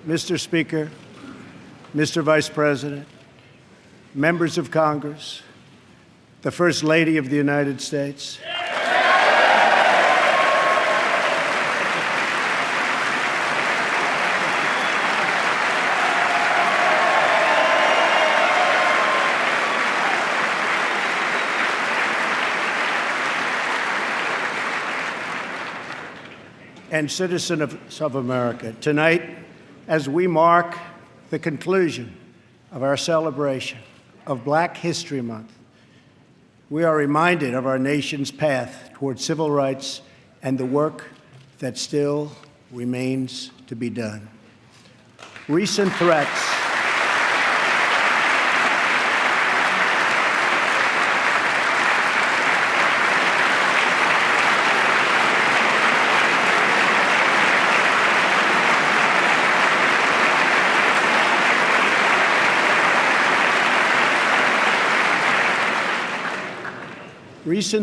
Mr. Speaker, Mr. Vice President, members of Congress, the First Lady of the United States, and citizens of America. Tonight, as we mark the conclusion of our celebration of Black History Month, we are reminded of our nation's path toward civil rights and the work that still remains to be done. Recent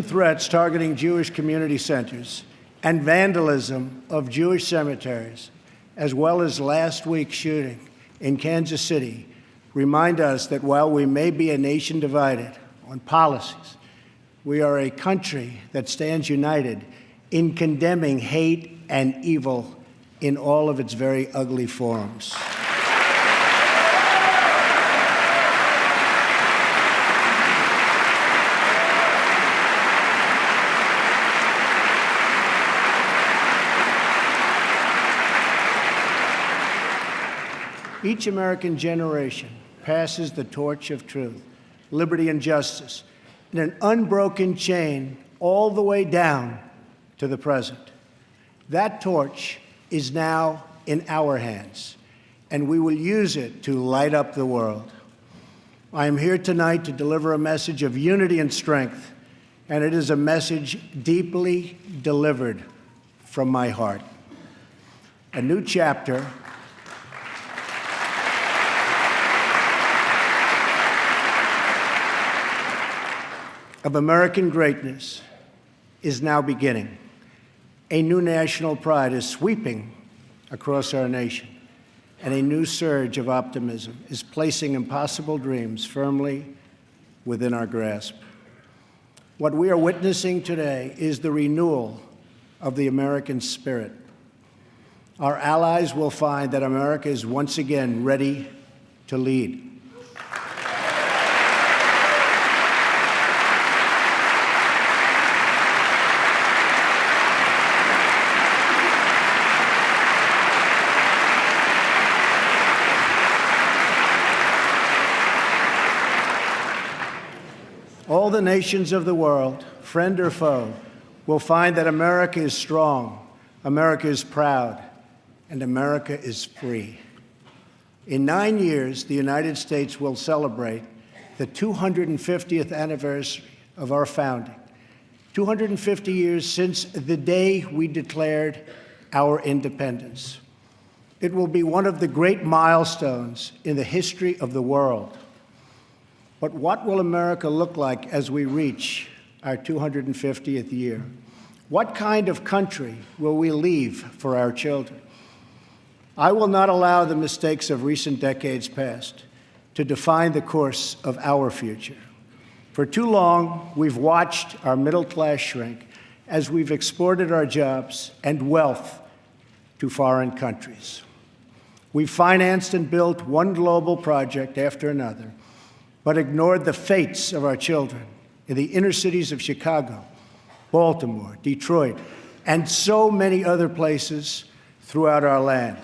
threats targeting Jewish community centers and vandalism of Jewish cemeteries, as well as last week's shooting in Kansas City, remind us that while we may be a nation divided on policies, we are a country that stands united in condemning hate and evil in all of its very ugly forms. Each American generation passes the torch of truth, liberty, and justice in an unbroken chain all the way down to the present. That torch is now in our hands, and we will use it to light up the world. I am here tonight to deliver a message of unity and strength, and it is a message deeply delivered from my heart. A new chapter of American greatness is now beginning. A new national pride is sweeping across our nation, and a new surge of optimism is placing impossible dreams firmly within our grasp. What we are witnessing today is the renewal of the American spirit. Our allies will find that America is once again ready to lead. All the nations of the world, friend or foe, will find that America is strong, America is proud, and America is free. In 9 years, the United States will celebrate the 250th anniversary of our founding, 250 years since the day we declared our independence. It will be one of the great milestones in the history of the world. But what will America look like as we reach our 250th year? What kind of country will we leave for our children? I will not allow the mistakes of recent decades past to define the course of our future. For too long, we've watched our middle class shrink as we've exported our jobs and wealth to foreign countries. We've financed and built one global project after another, but ignored the fates of our children in the inner cities of Chicago, Baltimore, Detroit, and so many other places throughout our land.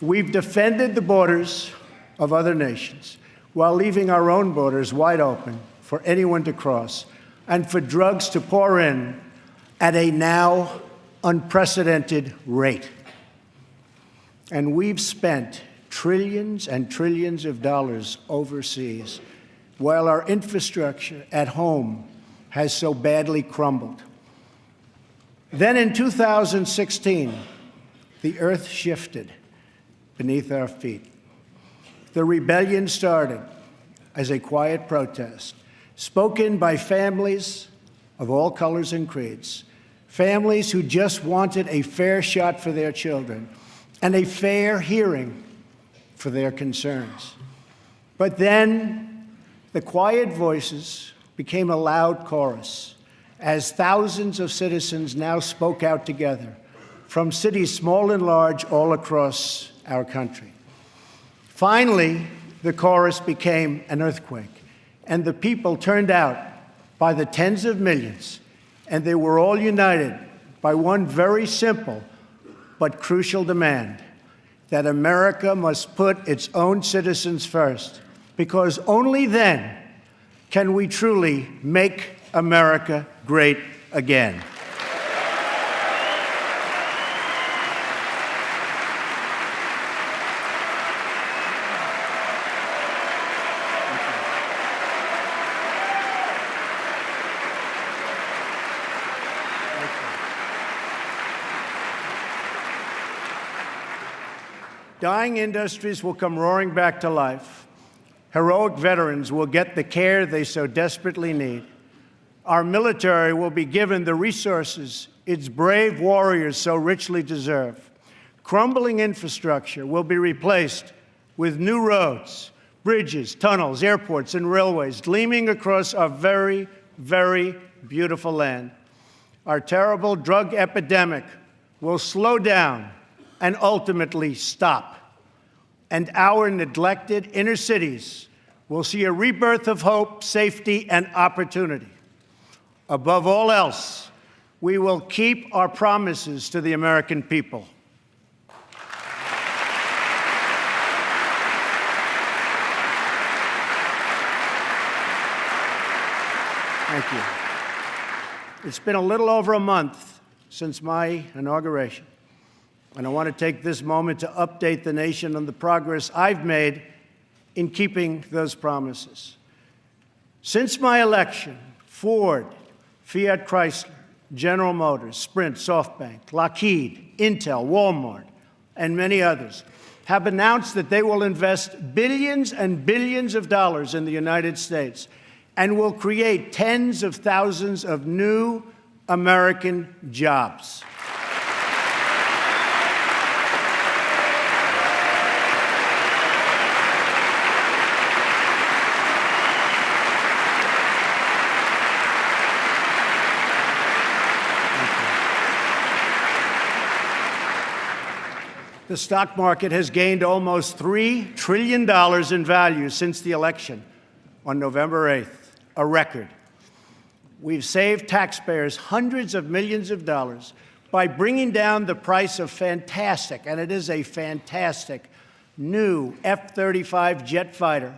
We've defended the borders of other nations while leaving our own borders wide open for anyone to cross and for drugs to pour in at a now unprecedented rate. And we've spent trillions and trillions of dollars overseas, while our infrastructure at home has so badly crumbled. Then in 2016, the earth shifted beneath our feet. The rebellion started as a quiet protest, spoken by families of all colors and creeds, families who just wanted a fair shot for their children and a fair hearing for their concerns. But then the quiet voices became a loud chorus as thousands of citizens now spoke out together from cities small and large all across our country. Finally, the chorus became an earthquake, and the people turned out by the tens of millions, and they were all united by one very simple but crucial demand: that America must put its own citizens first, because only then can we truly make America great again. Dying industries will come roaring back to life. Heroic veterans will get the care they so desperately need. Our military will be given the resources its brave warriors so richly deserve. Crumbling infrastructure will be replaced with new roads, bridges, tunnels, airports, and railways gleaming across our very, very beautiful land. Our terrible drug epidemic will slow down and ultimately stop. And our neglected inner cities will see a rebirth of hope, safety, and opportunity. Above all else, we will keep our promises to the American people. Thank you. It's been a little over a month since my inauguration, and I want to take this moment to update the nation on the progress I've made in keeping those promises. Since my election, Ford, Fiat Chrysler, General Motors, Sprint, SoftBank, Lockheed, Intel, Walmart, and many others have announced that they will invest billions and billions of dollars in the United States and will create tens of thousands of new American jobs. The stock market has gained almost $3 trillion in value since the election on November 8th, a record. We've saved taxpayers hundreds of millions of dollars by bringing down the price of fantastic, and it is a fantastic, new F-35 jet fighter,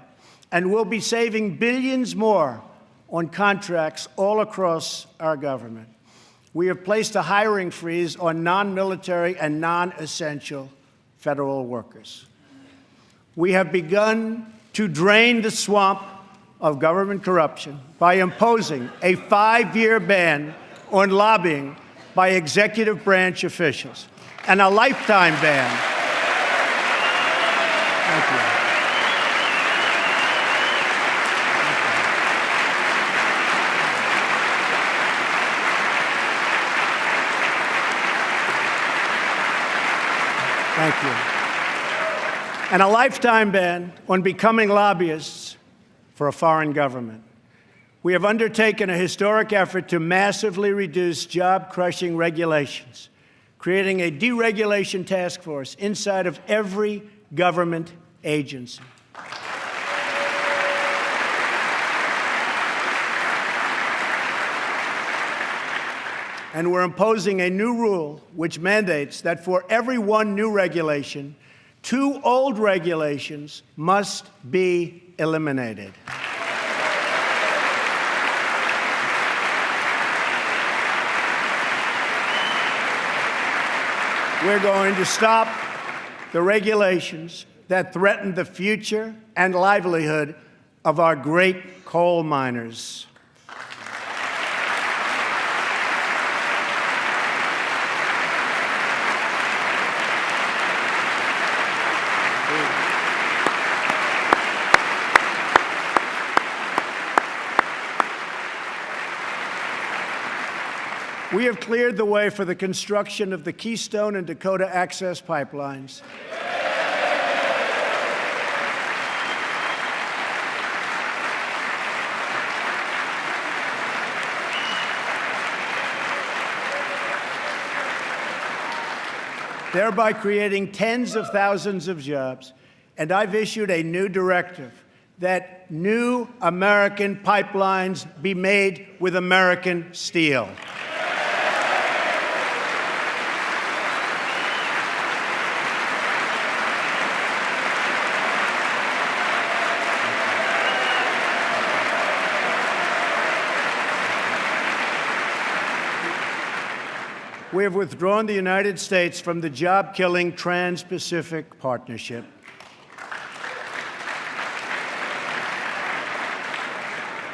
and we'll be saving billions more on contracts all across our government. We have placed a hiring freeze on non-military and non-essential federal workers. We have begun to drain the swamp of government corruption by imposing a 5-year ban on lobbying by executive branch officials and a lifetime ban. Thank you. Thank you. And a lifetime ban on becoming lobbyists for a foreign government. We have undertaken a historic effort to massively reduce job-crushing regulations, creating a deregulation task force inside of every government agency. And we're imposing a new rule which mandates that for every one new regulation, 2 old regulations must be eliminated. We're going to stop the regulations that threaten the future and livelihood of our great coal miners. We have cleared the way for the construction of the Keystone and Dakota Access pipelines. thereby creating tens of thousands of jobs. And I've issued a new directive that new American pipelines be made with American steel. We have withdrawn the United States from the job-killing Trans-Pacific Partnership.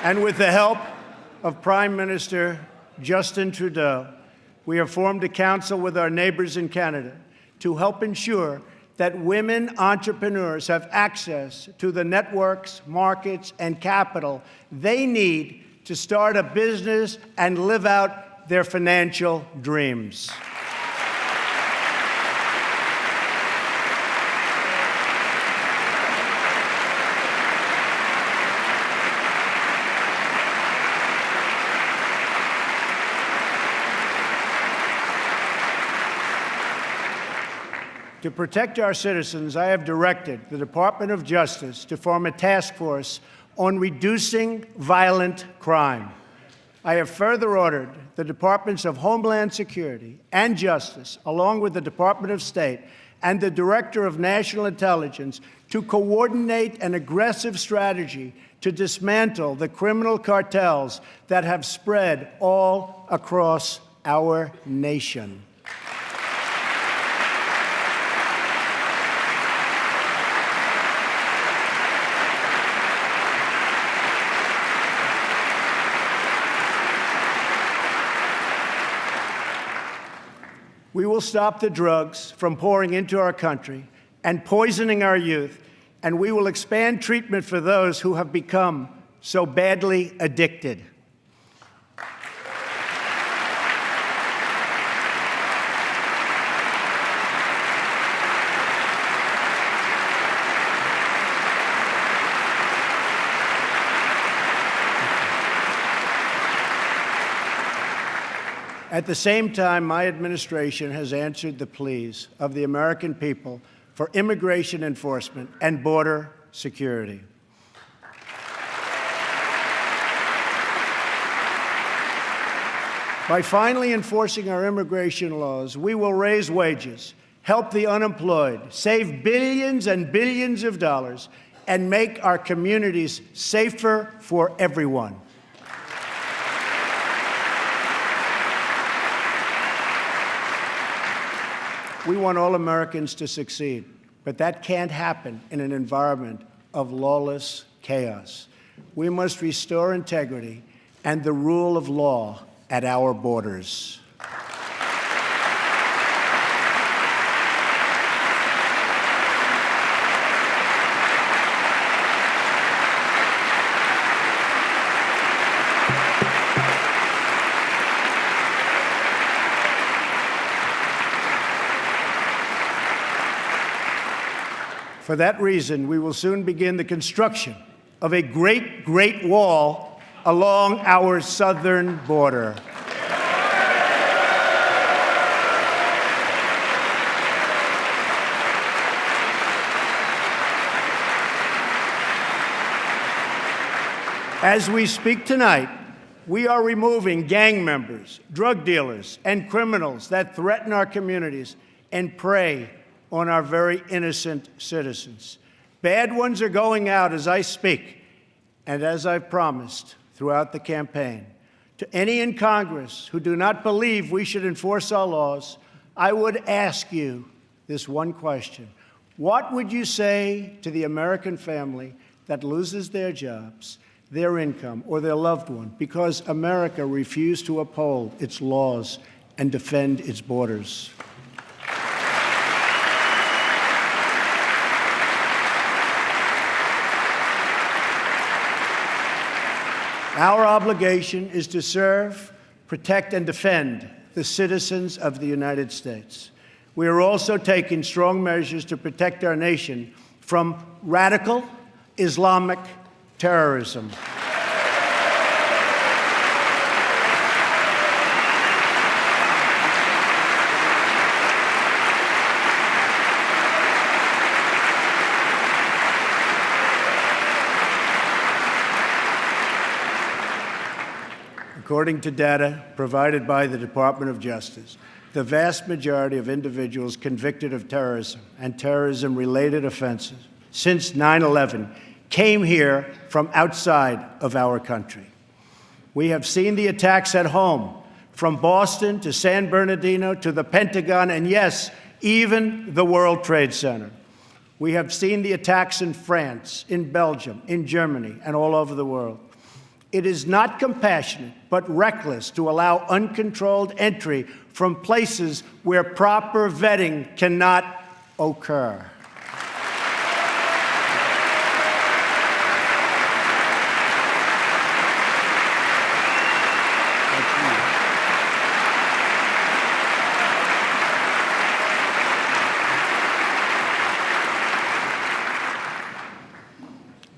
And with the help of Prime Minister Justin Trudeau, we have formed a council with our neighbors in Canada to help ensure that women entrepreneurs have access to the networks, markets, and capital they need to start a business and live out their financial dreams. To protect our citizens, I have directed the Department of Justice to form a task force on reducing violent crime. I have further ordered the Departments of Homeland Security and Justice, along with the Department of State and the Director of National Intelligence, to coordinate an aggressive strategy to dismantle the criminal cartels that have spread all across our nation. We will stop the drugs from pouring into our country and poisoning our youth, and we will expand treatment for those who have become so badly addicted. At the same time, my administration has answered the pleas of the American people for immigration enforcement and border security. By finally enforcing our immigration laws, we will raise wages, help the unemployed, save billions and billions of dollars, and make our communities safer for everyone. We want all Americans to succeed, but that can't happen in an environment of lawless chaos. We must restore integrity and the rule of law at our borders. For that reason, we will soon begin the construction of a great, great wall along our southern border. As we speak tonight, we are removing gang members, drug dealers, and criminals that threaten our communities and prey on our very innocent citizens. Bad ones are going out as I speak, and as I've promised throughout the campaign. To any in Congress who do not believe we should enforce our laws, I would ask you this one question. What would you say to the American family that loses their jobs, their income, or their loved one because America refused to uphold its laws and defend its borders? Our obligation is to serve, protect, and defend the citizens of the United States. We are also taking strong measures to protect our nation from radical Islamic terrorism. According to data provided by the Department of Justice, the vast majority of individuals convicted of terrorism and terrorism-related offenses since 9/11 came here from outside of our country. We have seen the attacks at home, from Boston to San Bernardino to the Pentagon, and yes, even the World Trade Center. We have seen the attacks in France, in Belgium, in Germany, and all over the world. It is not compassionate, but reckless to allow uncontrolled entry from places where proper vetting cannot occur.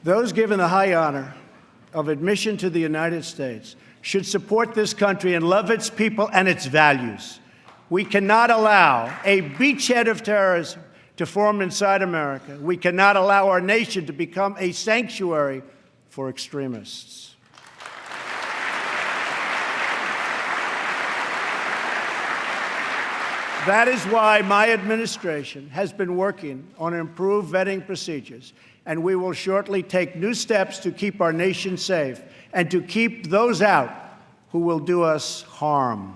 Those given the high honor of admission to the United States should support this country and love its people and its values. We cannot allow a beachhead of terrorism to form inside America. We cannot allow our nation to become a sanctuary for extremists. That is why my administration has been working on improved vetting procedures, and we will shortly take new steps to keep our nation safe and to keep those out who will do us harm.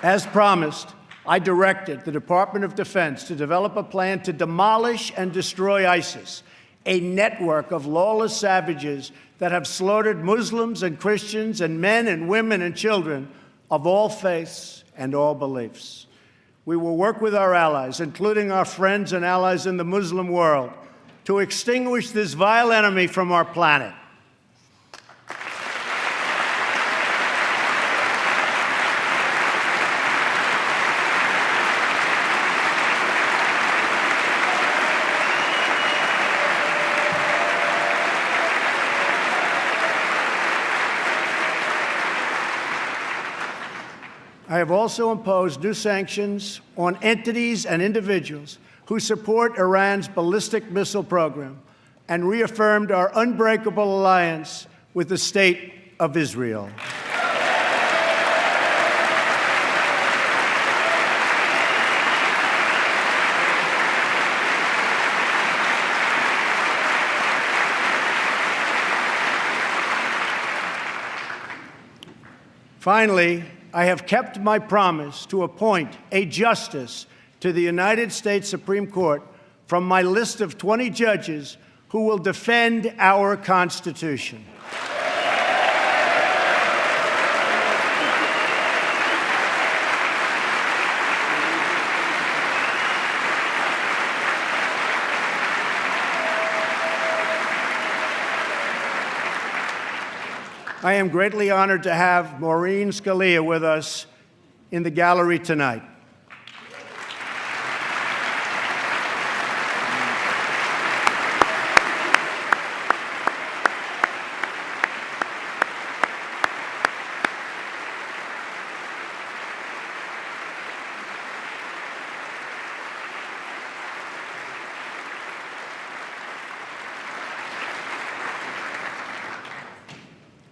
As promised, I directed the Department of Defense to develop a plan to demolish and destroy ISIS, a network of lawless savages that have slaughtered Muslims and Christians and men and women and children of all faiths and all beliefs. We will work with our allies, including our friends and allies in the Muslim world, to extinguish this vile enemy from our planet. I have also imposed new sanctions on entities and individuals who support Iran's ballistic missile program and reaffirmed our unbreakable alliance with the State of Israel. Finally, I have kept my promise to appoint a justice to the United States Supreme Court from my list of 20 judges who will defend our Constitution. I am greatly honored to have Maureen Scalia with us in the gallery tonight.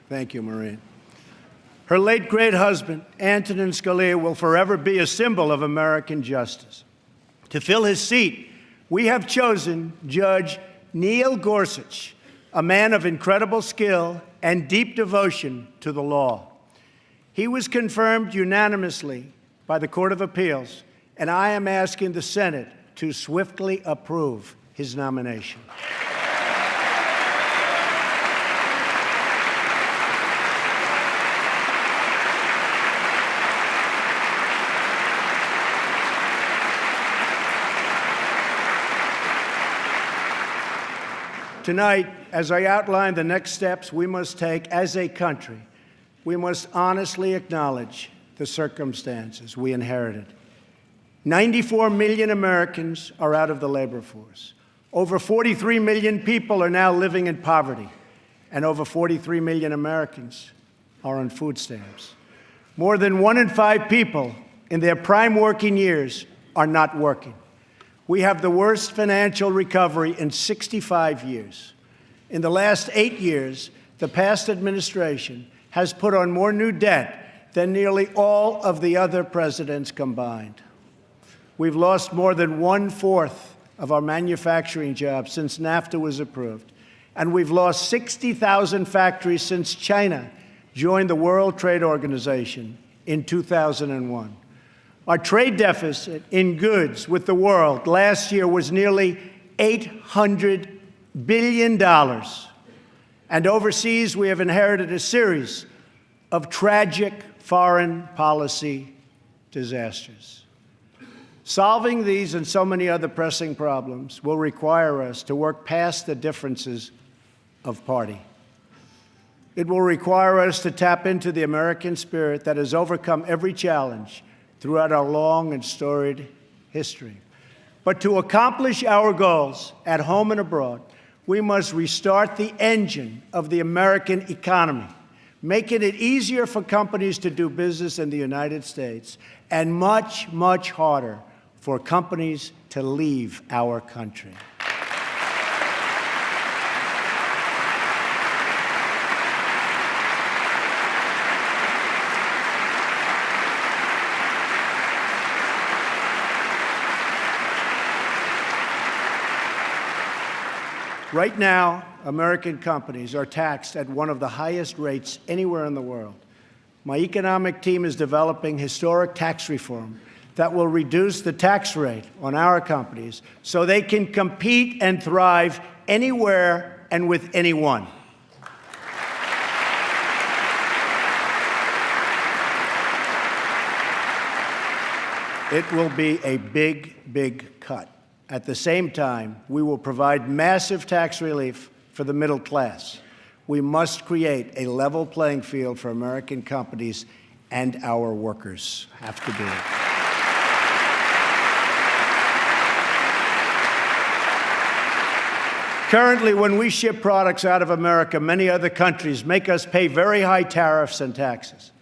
Thank you, Maureen. Her late great husband, Antonin Scalia, will forever be a symbol of American justice. To fill his seat, we have chosen Judge Neil Gorsuch, a man of incredible skill and deep devotion to the law. He was confirmed unanimously by the Court of Appeals, and I am asking the Senate to swiftly approve his nomination. Tonight, as I outline the next steps we must take as a country, we must honestly acknowledge the circumstances we inherited. 94 million Americans are out of the labor force. Over 43 million people are now living in poverty, and over 43 million Americans are on food stamps. More than 1 in 5 people in their prime working years are not working. We have the worst financial recovery in 65 years. In the last 8 years, the past administration has put on more new debt than nearly all of the other presidents combined. We've lost more than 1/4 of our manufacturing jobs since NAFTA was approved, and we've lost 60,000 factories since China joined the World Trade Organization in 2001. Our trade deficit in goods with the world last year was nearly $800 billion. And overseas, we have inherited a series of tragic foreign policy disasters. Solving these and so many other pressing problems will require us to work past the differences of party. It will require us to tap into the American spirit that has overcome every challenge throughout our long and storied history. But to accomplish our goals at home and abroad, we must restart the engine of the American economy, making it easier for companies to do business in the United States, and much, much harder for companies to leave our country. Right now, American companies are taxed at one of the highest rates anywhere in the world. My economic team is developing historic tax reform that will reduce the tax rate on our companies so they can compete and thrive anywhere and with anyone. It will be a big, big cut. At the same time, we will provide massive tax relief for the middle class. We must create a level playing field for American companies, and our workers have to do it. Currently, when we ship products out of America, many other countries make us pay very high tariffs and taxes.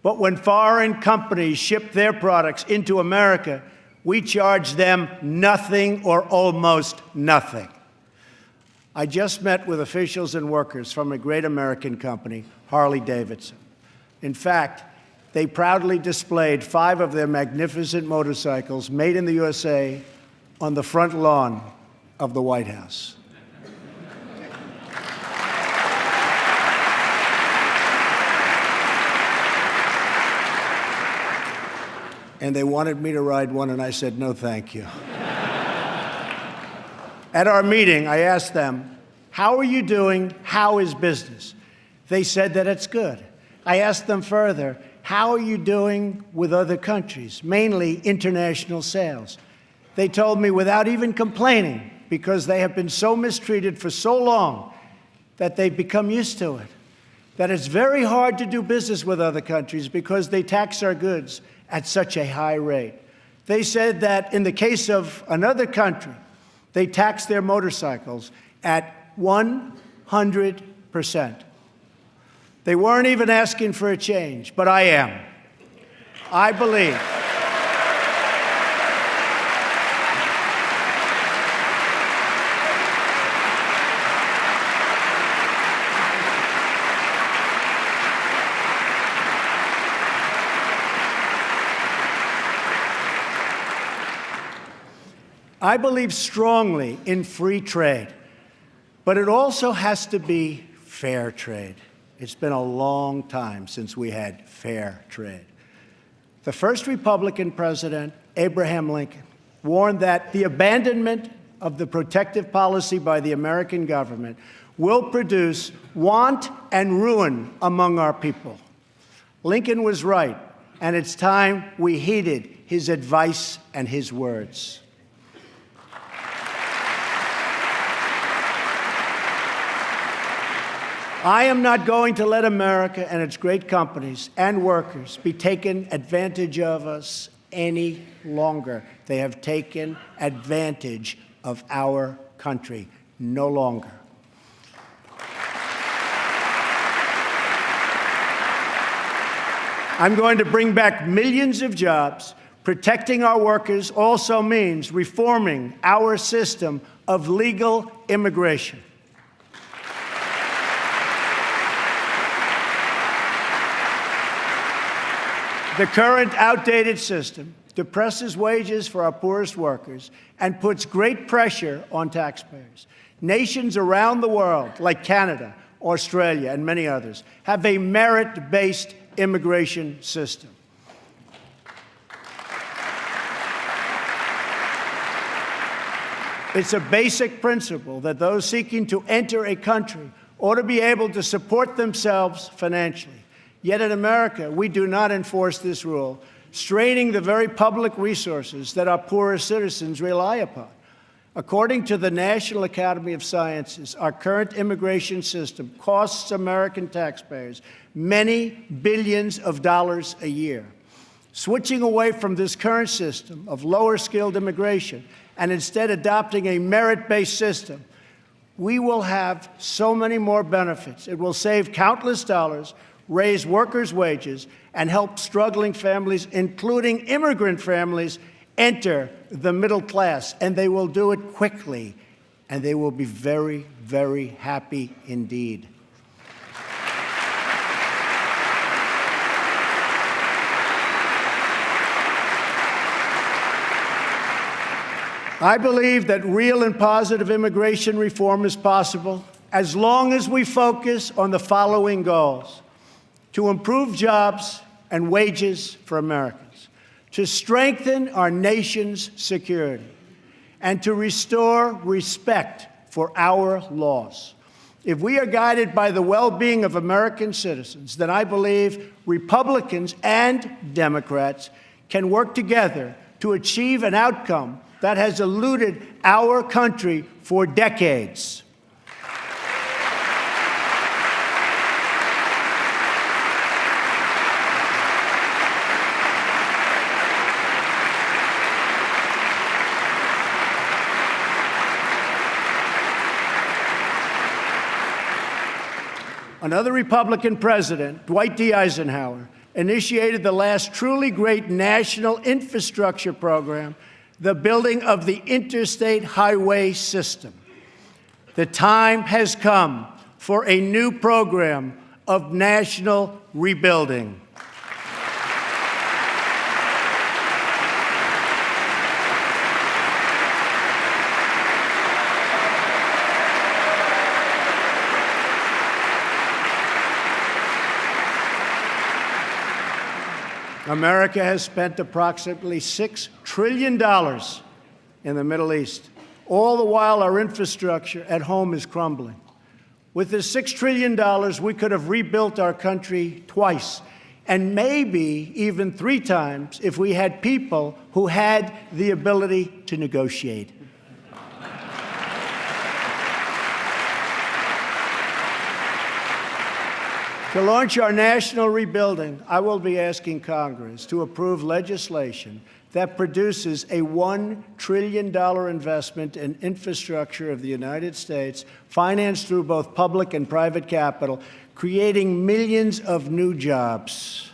But when foreign companies ship their products into America, we charge them nothing or almost nothing. I just met with officials and workers from a great American company, Harley-Davidson. In fact, they proudly displayed 5 of their magnificent motorcycles made in the USA on the front lawn of the White House. And they wanted me to ride one, and I said, no, thank you. At our meeting, I asked them, how are you doing? How is business? They said that it's good. I asked them further, how are you doing with other countries, mainly international sales? They told me without even complaining, because they have been so mistreated for so long that they've become used to it, that it's very hard to do business with other countries because they tax our goods at such a high rate. They said that in the case of another country, they tax their motorcycles at 100%. They weren't even asking for a change, but I am. I believe. I believe strongly in free trade, but it also has to be fair trade. It's been a long time since we had fair trade. The first Republican president, Abraham Lincoln, warned that the abandonment of the protective policy by the American government will produce want and ruin among our people. Lincoln was right, and it's time we heeded his advice and his words. I am not going to let America and its great companies and workers be taken advantage of us any longer. They have taken advantage of our country. No longer. I'm going to bring back millions of jobs, Protecting our workers also means reforming our system of legal immigration. The current outdated system depresses wages for our poorest workers and puts great pressure on taxpayers. Nations around the world, like Canada, Australia, and many others, have a merit-based immigration system. It's a basic principle that those seeking to enter a country ought to be able to support themselves financially. Yet in America, we do not enforce this rule, straining the very public resources that our poorest citizens rely upon. According to the National Academy of Sciences, our current immigration system costs American taxpayers many billions of dollars a year. Switching away from this current system of lower-skilled immigration and instead adopting a merit-based system, we will have so many more benefits. It will save countless dollars, raise workers' wages, and help struggling families, including immigrant families, enter the middle class. And they will do it quickly, and they will be very, very happy indeed. I believe that real and positive immigration reform is possible as long as we focus on the following goals: to improve jobs and wages for Americans, to strengthen our nation's security, and to restore respect for our laws. If we are guided by the well-being of American citizens, then I believe Republicans and Democrats can work together to achieve an outcome that has eluded our country for decades. Another Republican president, Dwight D. Eisenhower, initiated the last truly great national infrastructure program, the building of the interstate highway system. The time has come for a new program of national rebuilding. America has spent approximately $6 trillion in the Middle East. All the while, our infrastructure at home is crumbling. With this $6 trillion, we could have rebuilt our country twice, and maybe even 3 times if we had people who had the ability to negotiate. To launch our national rebuilding, I will be asking Congress to approve legislation that produces a $1 trillion investment in infrastructure of the United States, financed through both public and private capital, creating millions of new jobs.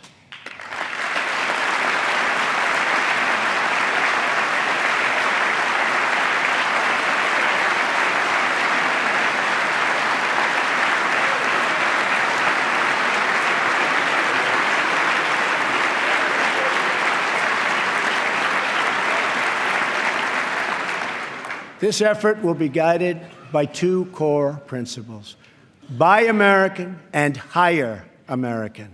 This effort will be guided by 2 core principles: Buy American and Hire American.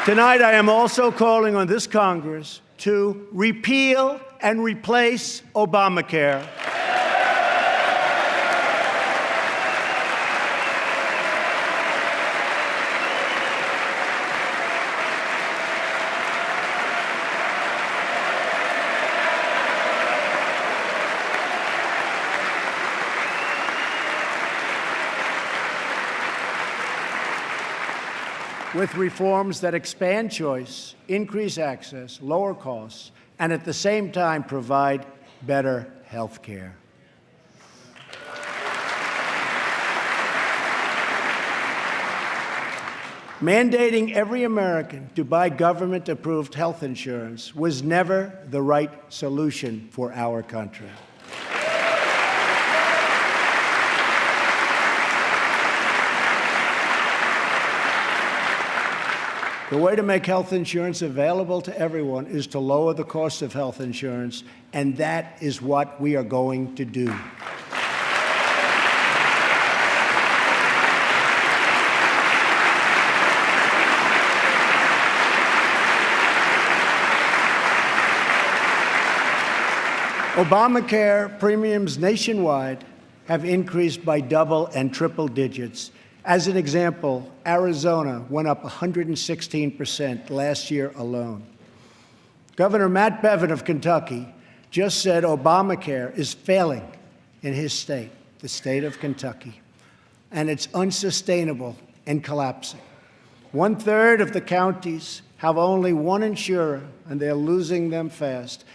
Tonight, I am also calling on this Congress to repeal and replace Obamacare. With reforms that expand choice, increase access, lower costs, and at the same time provide better health care. Mandating every American to buy government-approved health insurance was never the right solution for our country. The way to make health insurance available to everyone is to lower the cost of health insurance, and that is what we are going to do. Obamacare premiums nationwide have increased by double and triple digits. As an example, Arizona went up 116% last year alone. Governor Matt Bevin of Kentucky just said Obamacare is failing in his state, the state of Kentucky, and it's unsustainable and collapsing. 1/3 of the counties have only one insurer, and they're losing them fast.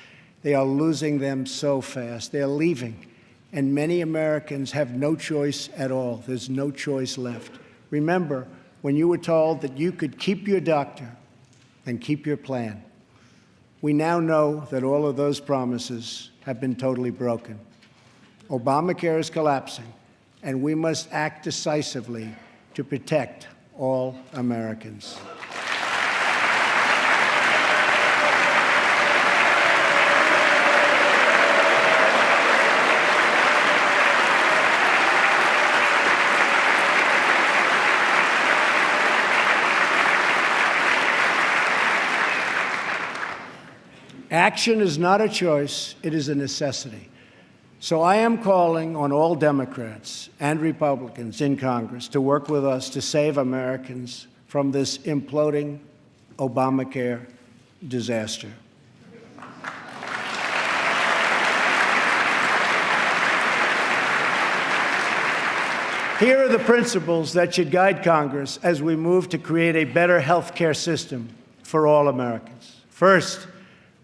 They are losing them so fast. They're leaving. And many Americans have no choice at all. There's no choice left. Remember, when you were told that you could keep your doctor and keep your plan, we now know that all of those promises have been totally broken. Obamacare is collapsing, and we must act decisively to protect all Americans. Action is not a choice, it is a necessity. So I am calling on all Democrats and Republicans in Congress to work with us to save Americans from this imploding Obamacare disaster. Here are the principles that should guide Congress as we move to create a better health care system for all Americans. First,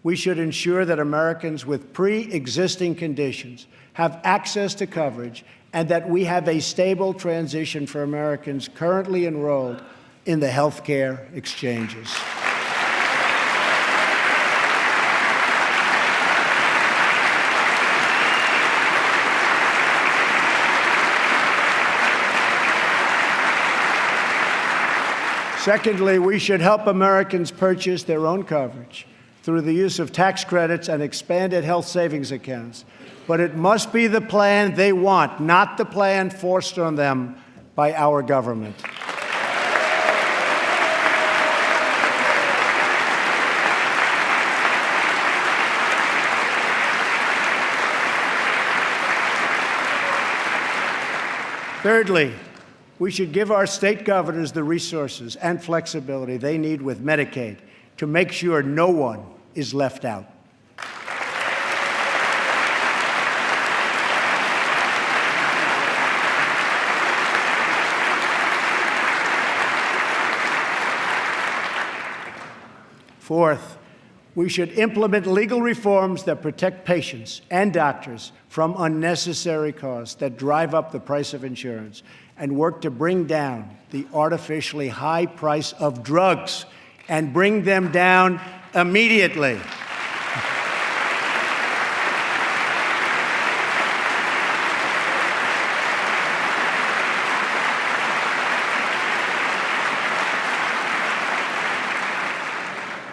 we should ensure that Americans with pre-existing conditions have access to coverage and that we have a stable transition for Americans currently enrolled in the health care exchanges. Secondly, we should help Americans purchase their own coverage through the use of tax credits and expanded health savings accounts. But it must be the plan they want, not the plan forced on them by our government. Thirdly, we should give our state governors the resources and flexibility they need with Medicaid to make sure no one is left out. Fourth, we should implement legal reforms that protect patients and doctors from unnecessary costs that drive up the price of insurance and work to bring down the artificially high price of drugs and bring them down immediately.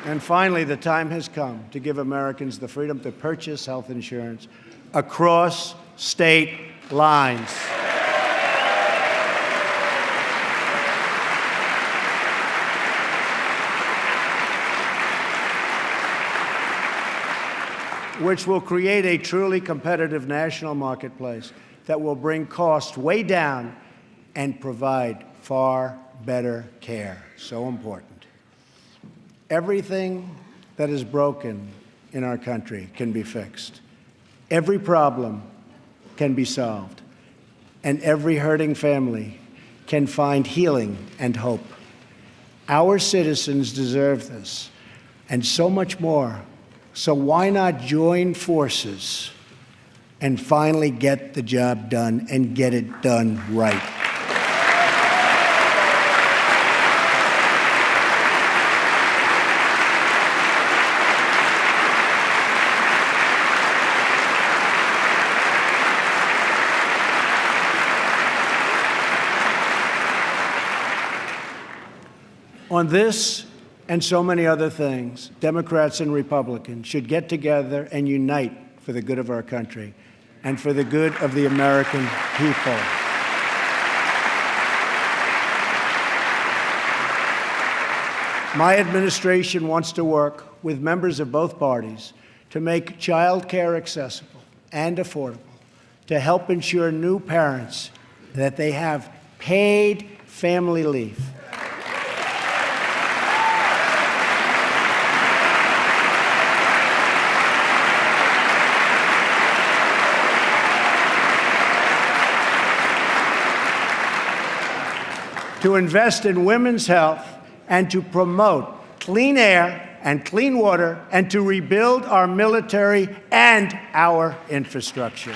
And finally, the time has come to give Americans the freedom to purchase health insurance across state lines. Which will create a truly competitive national marketplace that will bring costs way down and provide far better care. So important. Everything that is broken in our country can be fixed. Every problem can be solved. And every hurting family can find healing and hope. Our citizens deserve this, and so much more. So why not join forces and finally get the job done and get it done right? On this and so many other things, Democrats and Republicans should get together and unite for the good of our country and for the good of the American people. My administration wants to work with members of both parties to make child care accessible and affordable, to help ensure new parents that they have paid family leave. To invest in women's health and to promote clean air and clean water and to rebuild our military and our infrastructure.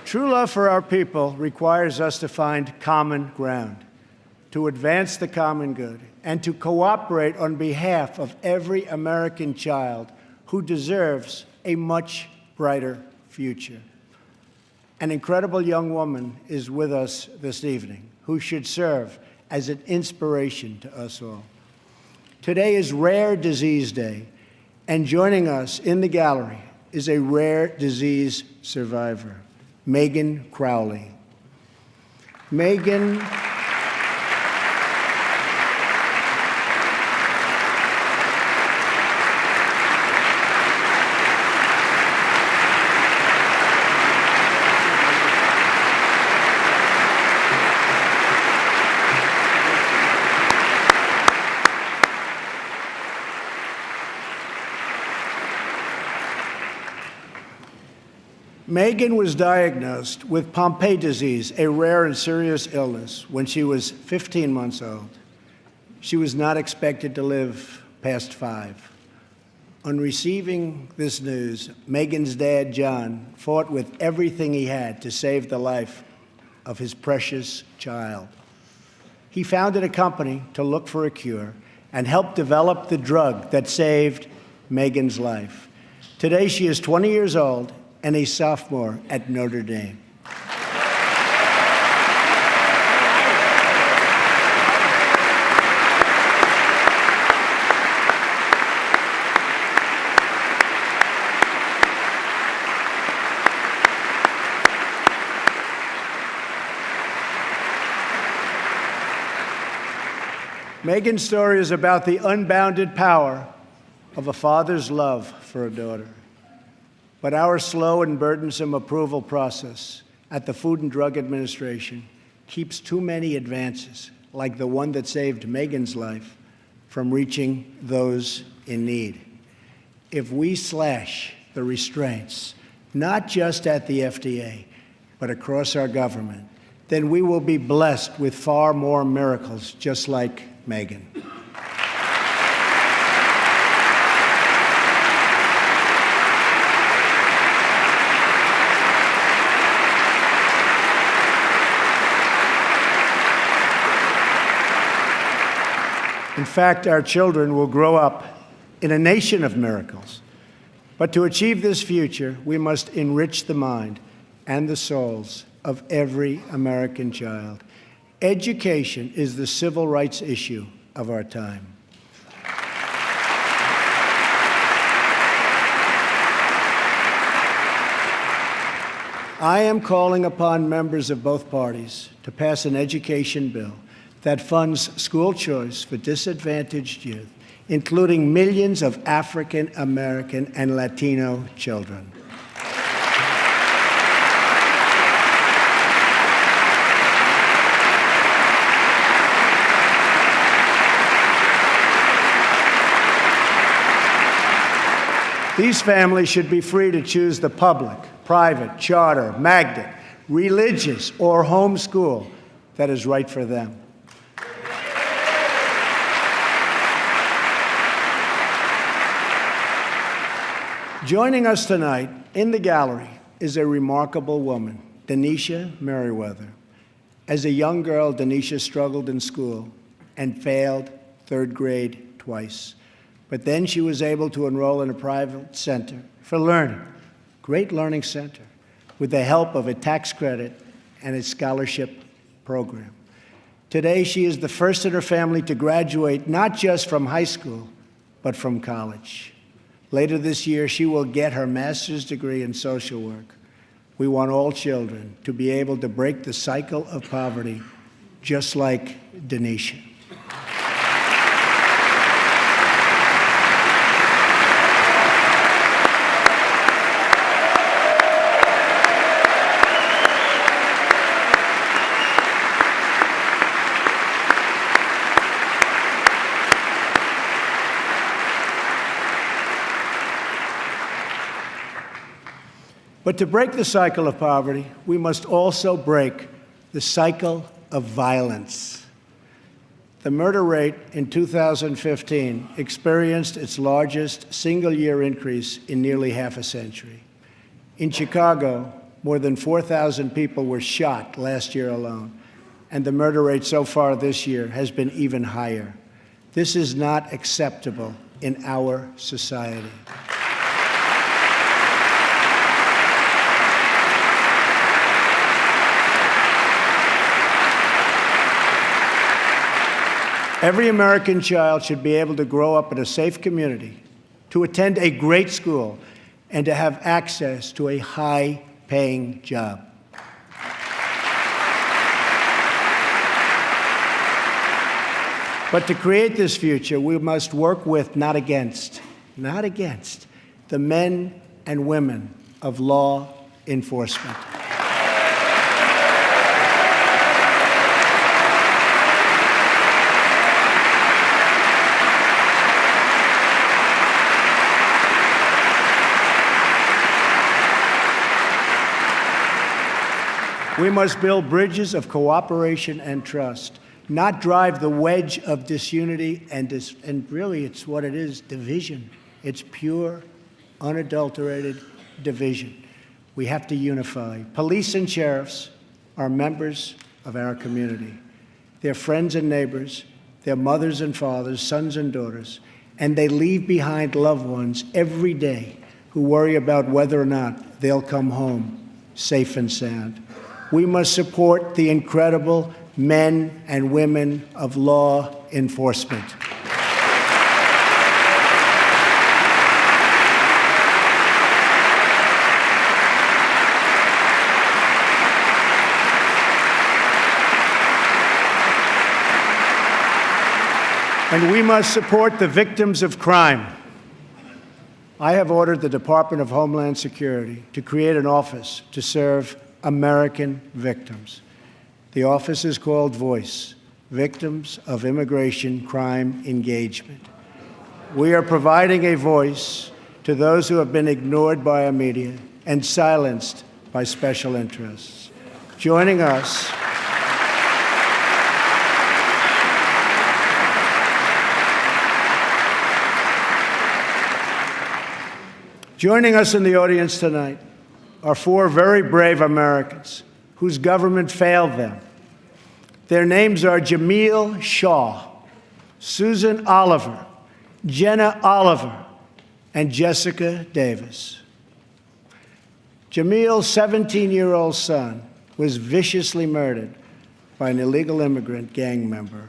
True love for our people requires us to find common ground, to advance the common good, and to cooperate on behalf of every American child who deserves a much brighter future. An incredible young woman is with us this evening who should serve as an inspiration to us all. Today is Rare Disease Day, and joining us in the gallery is a rare disease survivor, Megan Crowley. Megan Megan was diagnosed with Pompe disease, a rare and serious illness, when she was 15 months old. She was not expected to live past 5. On receiving this news, Megan's dad, John, fought with everything he had to save the life of his precious child. He founded a company to look for a cure and helped develop the drug that saved Megan's life. Today, she is 20 years old and a sophomore at Notre Dame. Megan's story is about the unbounded power of a father's love for a daughter. But our slow and burdensome approval process at the Food and Drug Administration keeps too many advances, like the one that saved Megan's life, from reaching those in need. If we slash the restraints, not just at the FDA, but across our government, then we will be blessed with far more miracles just like Megan. In fact, our children will grow up in a nation of miracles. But to achieve this future, we must enrich the mind and the souls of every American child. Education is the civil rights issue of our time. I am calling upon members of both parties to pass an education bill that funds school choice for disadvantaged youth, including millions of African American and Latino children. These families should be free to choose the public, private, charter, magnet, religious, or homeschool that is right for them. Joining us tonight in the gallery is a remarkable woman, Denisha Merriweather. As a young girl, Denisha struggled in school and failed third grade twice. But then she was able to enroll in a private center for learning, great learning center, with the help of a tax credit and a scholarship program. Today, she is the first in her family to graduate not just from high school, but from college. Later this year, she will get her master's degree in social work. We want all children to be able to break the cycle of poverty, just like Denisha. But to break the cycle of poverty, we must also break the cycle of violence. The murder rate in 2015 experienced its largest single-year increase in nearly half a century. In Chicago, more than 4,000 people were shot last year alone, and the murder rate so far this year has been even higher. This is not acceptable in our society. Every American child should be able to grow up in a safe community, to attend a great school, and to have access to a high-paying job. But to create this future, we must work with, not against, the men and women of law enforcement. We must build bridges of cooperation and trust, not drive the wedge of disunity and really it's what it is, division. It's pure, unadulterated division. We have to unify. Police and sheriffs are members of our community. They're friends and neighbors. They're mothers and fathers, sons and daughters, and they leave behind loved ones every day who worry about whether or not they'll come home safe and sound. We must support the incredible men and women of law enforcement. And we must support the victims of crime. I have ordered the Department of Homeland Security to create an office to serve American victims. The office is called VOICE, Victims of Immigration Crime Engagement. We are providing a voice to those who have been ignored by our media and silenced by special interests. Joining us in the audience tonight are four very brave Americans whose government failed them. Their names are Jamil Shaw, Susan Oliver, Jenna Oliver, and Jessica Davis. Jamil's 17-year-old son was viciously murdered by an illegal immigrant gang member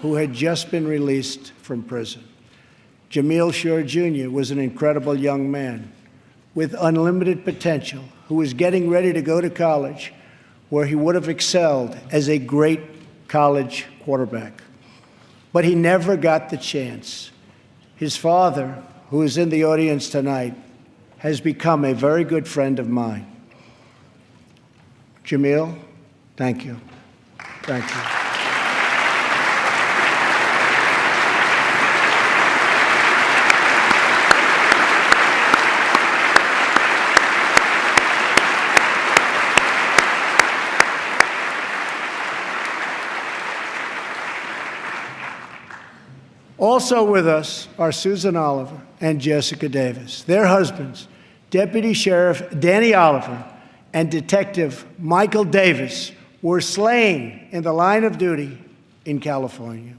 who had just been released from prison. Jamil Shaw Jr. was an incredible young man with unlimited potential who was getting ready to go to college, where he would have excelled as a great college quarterback. But he never got the chance. His father, who is in the audience tonight, has become a very good friend of mine. Jamil, thank you. Thank you. Also with us are Susan Oliver and Jessica Davis. Their husbands, Deputy Sheriff Danny Oliver and Detective Michael Davis, were slain in the line of duty in California.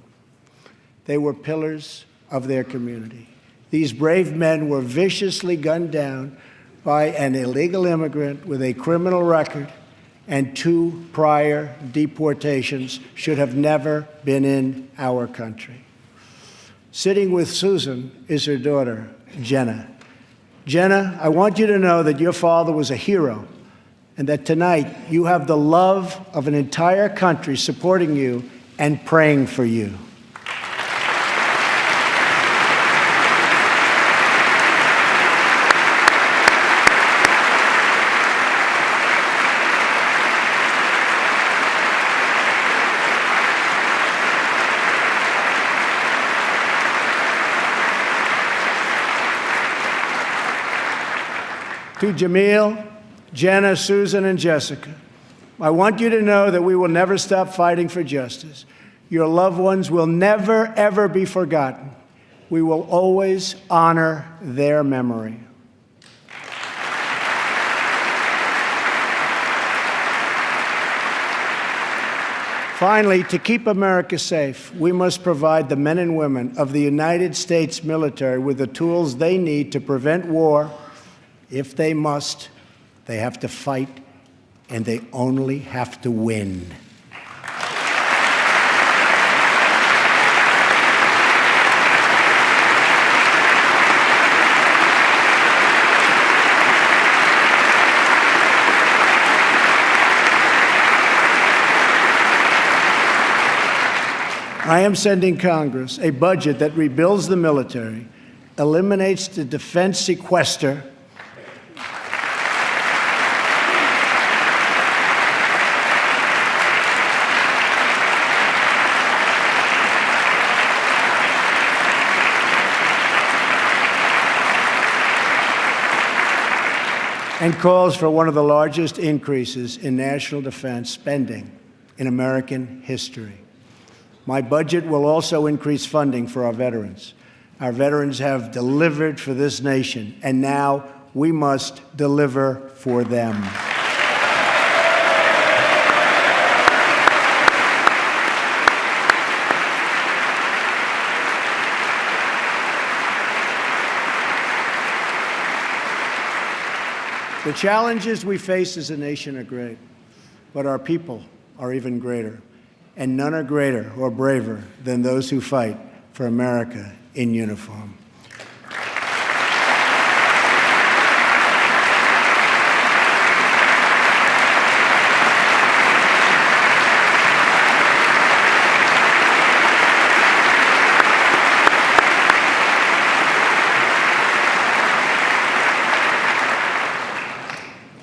They were pillars of their community. These brave men were viciously gunned down by an illegal immigrant with a criminal record and 2 prior deportations, should have never been in our country. Sitting with Susan is her daughter, Jenna. Jenna, I want you to know that your father was a hero and that tonight you have the love of an entire country supporting you and praying for you. To Jamil, Jenna, Susan, and Jessica, I want you to know that we will never stop fighting for justice. Your loved ones will never, ever be forgotten. We will always honor their memory. Finally, to keep America safe, we must provide the men and women of the United States military with the tools they need to prevent war. If they must, they have to fight, and they only have to win. I am sending Congress a budget that rebuilds the military, eliminates the defense sequester, and calls for one of the largest increases in national defense spending in American history. My budget will also increase funding for our veterans. Our veterans have delivered for this nation, and now we must deliver for them. The challenges we face as a nation are great, but our people are even greater, and none are greater or braver than those who fight for America in uniform.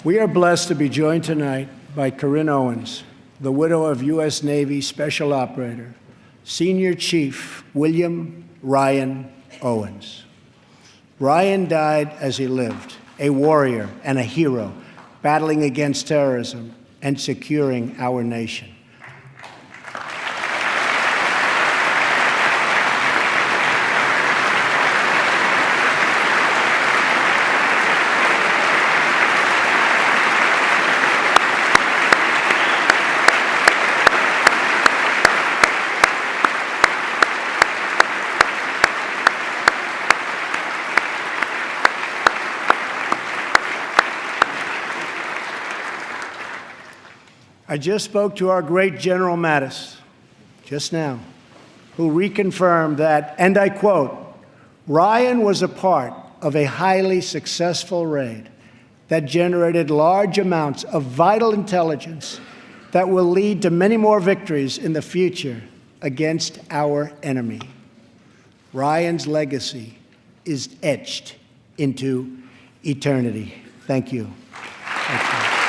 We are blessed to be joined tonight by Corinne Owens, the widow of U.S. Navy Special Operator, Senior Chief William Ryan Owens. Ryan died as he lived, a warrior and a hero, battling against terrorism and securing our nation. I just spoke to our great General Mattis just now, who reconfirmed that, and I quote, Ryan was a part of a highly successful raid that generated large amounts of vital intelligence that will lead to many more victories in the future against our enemy. Ryan's legacy is etched into eternity. Thank you. Thank you.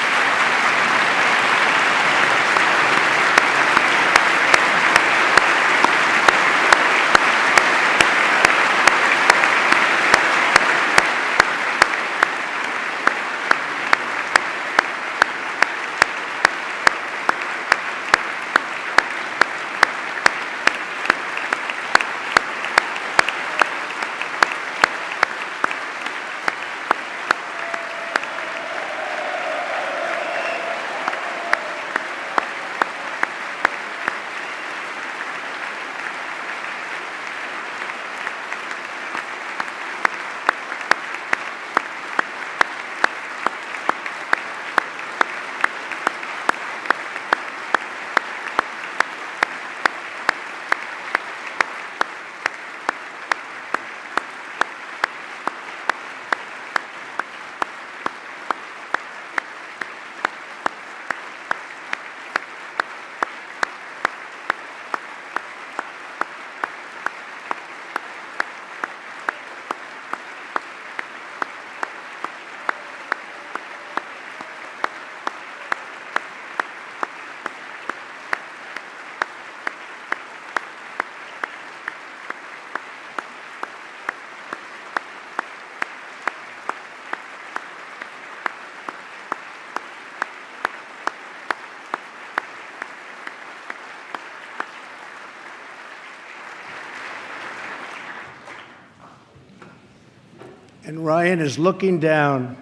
And Ryan is looking down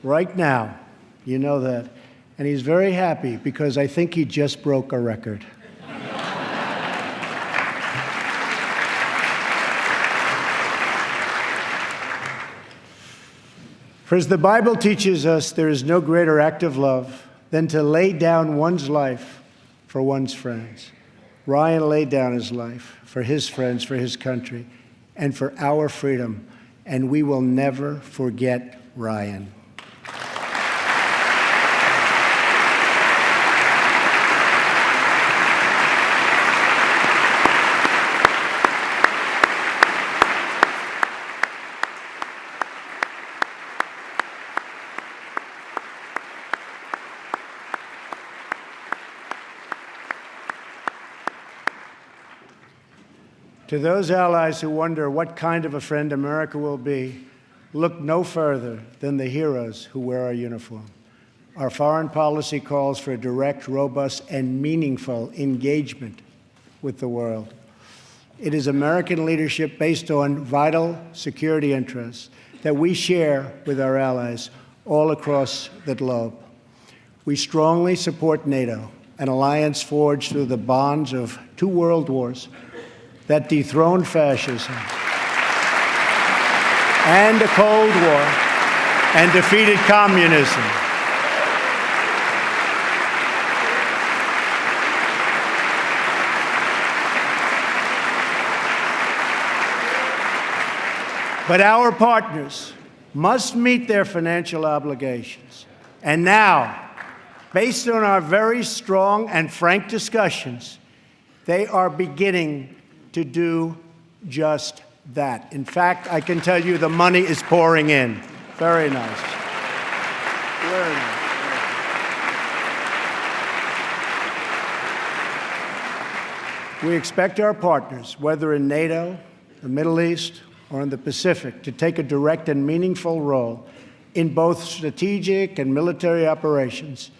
right now. You know that. And he's very happy because I think he just broke a record. For as the Bible teaches us, there is no greater act of love than to lay down one's life for one's friends. Ryan laid down his life for his friends, for his country, and for our freedom. And we will never forget Ryan. To those allies who wonder what kind of a friend America will be, look no further than the heroes who wear our uniform. Our foreign policy calls for a direct, robust, and meaningful engagement with the world. It is American leadership based on vital security interests that we share with our allies all across the globe. We strongly support NATO, an alliance forged through the bonds of 2 world wars that dethroned fascism and the Cold War and defeated communism. But our partners must meet their financial obligations. And now, based on our very strong and frank discussions, they are beginning to do just that. In fact, I can tell you the money is pouring in. Very nice. Very nice. We expect our partners, whether in NATO, the Middle East, or in the Pacific, to take a direct and meaningful role in both strategic and military operations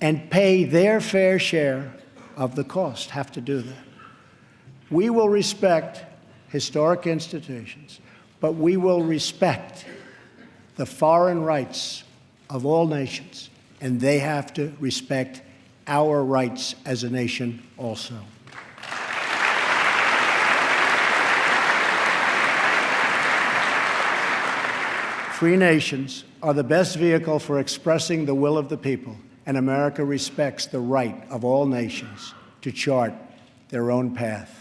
and pay their fair share of the cost, have to do that. We will respect historic institutions, but we will respect the foreign rights of all nations, and they have to respect our rights as a nation also. Free nations are the best vehicle for expressing the will of the people, and America respects the right of all nations to chart their own path.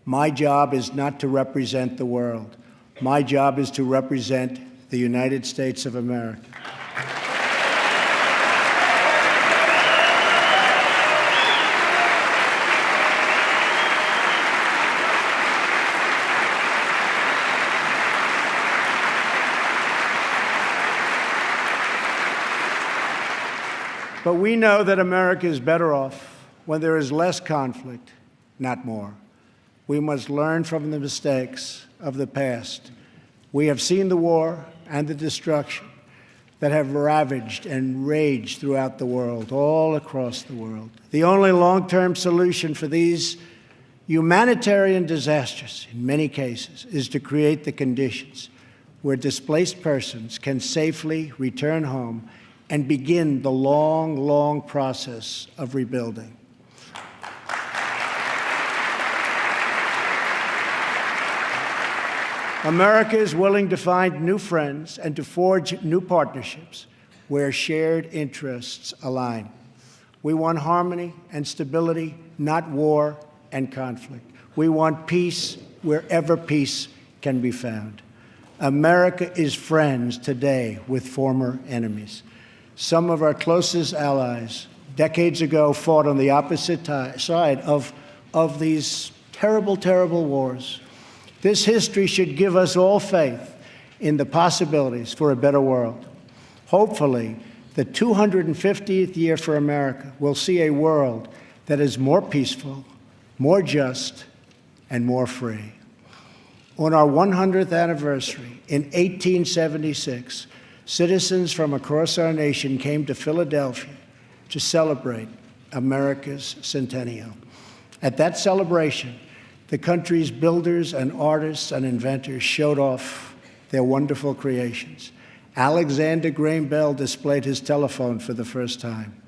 My job is not to represent the world. My job is to represent the United States of America. But we know that America is better off when there is less conflict, not more. We must learn from the mistakes of the past. We have seen the war and the destruction that have ravaged and raged throughout the world, all across the world. The only long-term solution for these humanitarian disasters, in many cases, is to create the conditions where displaced persons can safely return home and begin the long, long process of rebuilding. America is willing to find new friends and to forge new partnerships where shared interests align. We want harmony and stability, not war and conflict. We want peace wherever peace can be found. America is friends today with former enemies. Some of our closest allies decades ago fought on the opposite side of these terrible, terrible wars. This history should give us all faith in the possibilities for a better world. Hopefully, the 250th year for America will see a world that is more peaceful, more just, and more free. On our 100th anniversary in 1876, citizens from across our nation came to Philadelphia to celebrate America's centennial. At that celebration, the country's builders and artists and inventors showed off their wonderful creations. Alexander Graham Bell displayed his telephone for the first time.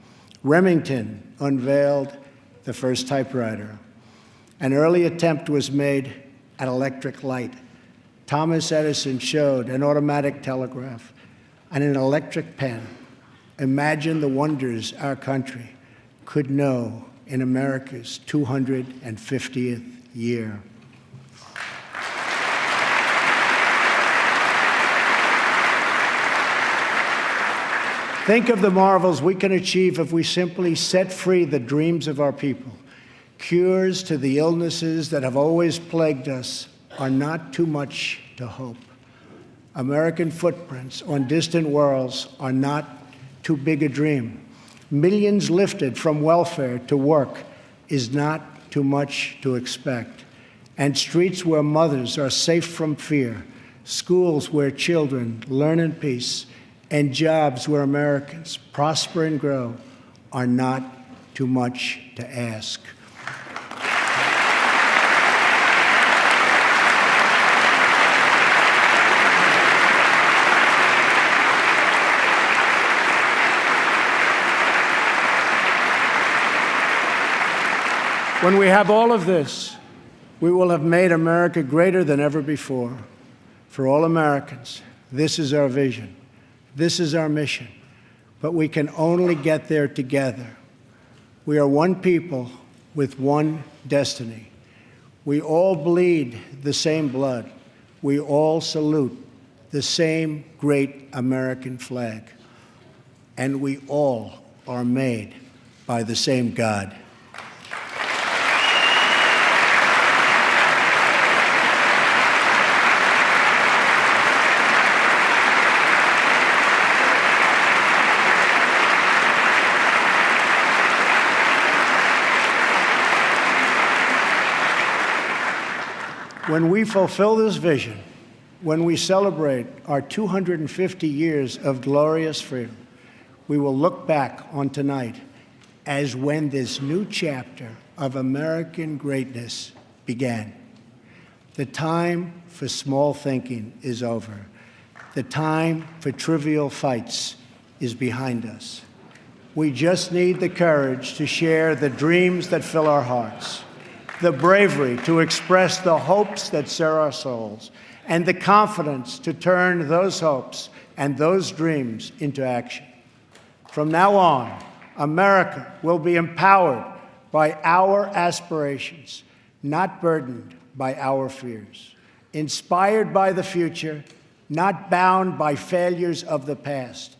Remington unveiled the first typewriter. An early attempt was made at electric light. Thomas Edison showed an automatic telegraph and an electric pen. Imagine the wonders our country could know in America's 250th year. Think of the marvels we can achieve if we simply set free the dreams of our people. Cures to the illnesses that have always plagued us are not too much to hope. American footprints on distant worlds are not too big a dream. Millions lifted from welfare to work is not too much to expect. And streets where mothers are safe from fear, schools where children learn in peace, and jobs where Americans prosper and grow are not too much to ask. When we have all of this, we will have made America greater than ever before. For all Americans, this is our vision. This is our mission. But we can only get there together. We are one people with one destiny. We all bleed the same blood. We all salute the same great American flag. And we all are made by the same God. When we fulfill this vision, when we celebrate our 250 years of glorious freedom, we will look back on tonight as when this new chapter of American greatness began. The time for small thinking is over. The time for trivial fights is behind us. We just need the courage to share the dreams that fill our hearts, the bravery to express the hopes that stir our souls, and the confidence to turn those hopes and those dreams into action. From now on, America will be empowered by our aspirations, not burdened by our fears, inspired by the future, not bound by failures of the past,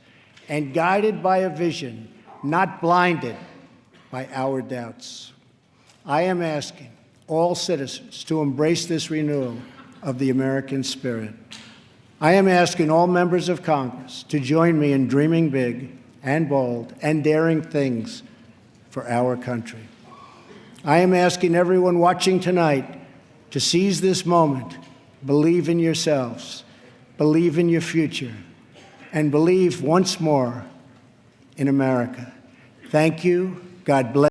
and guided by a vision, not blinded by our doubts. I am asking all citizens to embrace this renewal of the American spirit. I am asking all members of Congress to join me in dreaming big and bold and daring things for our country. I am asking everyone watching tonight to seize this moment, believe in yourselves, believe in your future, and believe once more in America. Thank you. God bless.